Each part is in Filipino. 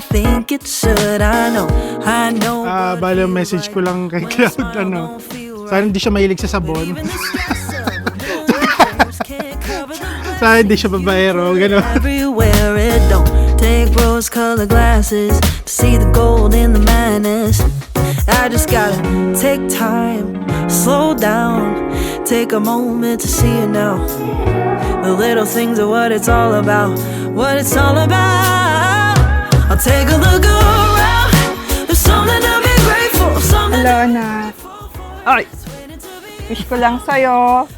I think it should. I know. Bale, message ko lang kay Cloud, sana hindi siya mahilig sa sabon. Sana hindi siya babaero, gano'n. Everywhere it don't take rose-colored glasses to see the gold in the madness. I just gotta take time, slow down, take a moment to see it now. The little things are what it's all about, what it's all about. I'll take a look around, there's something to be grateful, something. Hello, anak. Ay, wish ko lang sa'yo.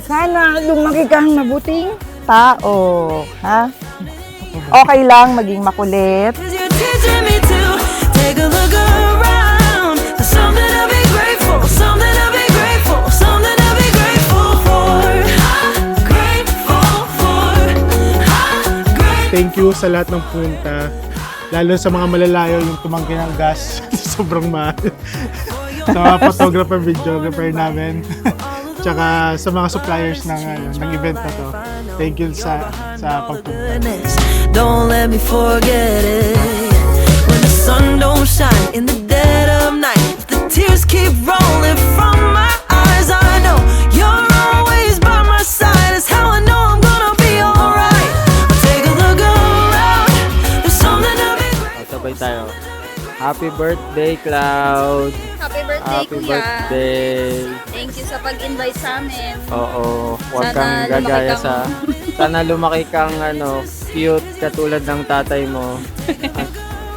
Sana lumaki kang mabuting tao, ha? Okay lang maging makulit. 'Cause you're teaching me to take a look around, there's something to be grateful, something to be grateful, something to be grateful for. Grateful for. Thank you sa lahat ng punta. Lalo sa mga malalayo yung tumangki ng gas. Sobrang mahal. Sa mga photographer, videographer namin. Tsaka sa mga suppliers ng event na to. Thank you sa pagpunta. Don't let me forget it. When the sun don't shine in the dead of night, if the tears keep rolling from my eyes, I know you're always by my side. It's how I know I'm gonna be alright. I'll take a look around, there's something to be grateful. Sabay tayo. Happy birthday, Cloud! Happy birthday, Happy Kuya. birthday! Thank you sa pag-invite sa amin. Oo, huwag Sana kang gagaya lumaki sa... Sana lumaki kang cute katulad ng tatay mo.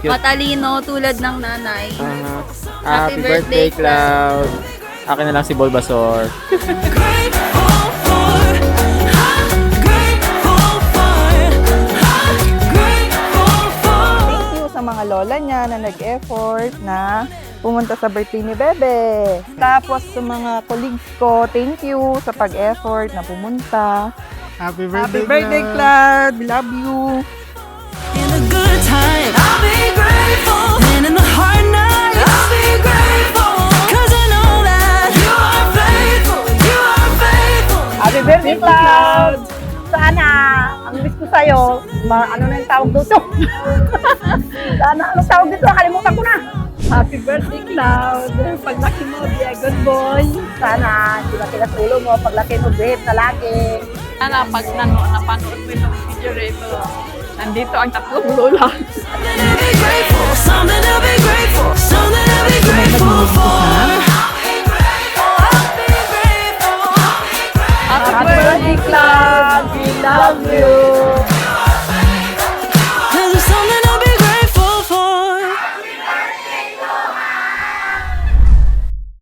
Cute. Matalino tulad ng nanay. Happy birthday, Cloud! Akin na lang si Bulbasaur. Grateful for. Grateful for. Grateful for. Thank you sa mga lola niya na nag-effort na pumunta sa birthday ni Bebe. Tapos sa mga colleagues ko, thank you sa pag-effort na pumunta. Happy Happy birthday, birthday, Cloud! Cloud! We love you! In the good time, I'll be grateful. And in the hard nights, I'll be grateful. 'Cause I know that you are faithful. You are faithful. Happy birthday, Cloud! Sana, ang wish ko sa'yo, ano na yung tawag dito? Sana, anong tawag dito? Kalimutan ko na! Happy birthday, Cloud! Paglaki mo, be a good boy! Sana, di ba tilas ulo mo, paglaki mo, behave na lagi! Sana pag napanood mo itong video rito, nandito ang tatlong lola. Something to be grateful. Something to be grateful. Something to be grateful for.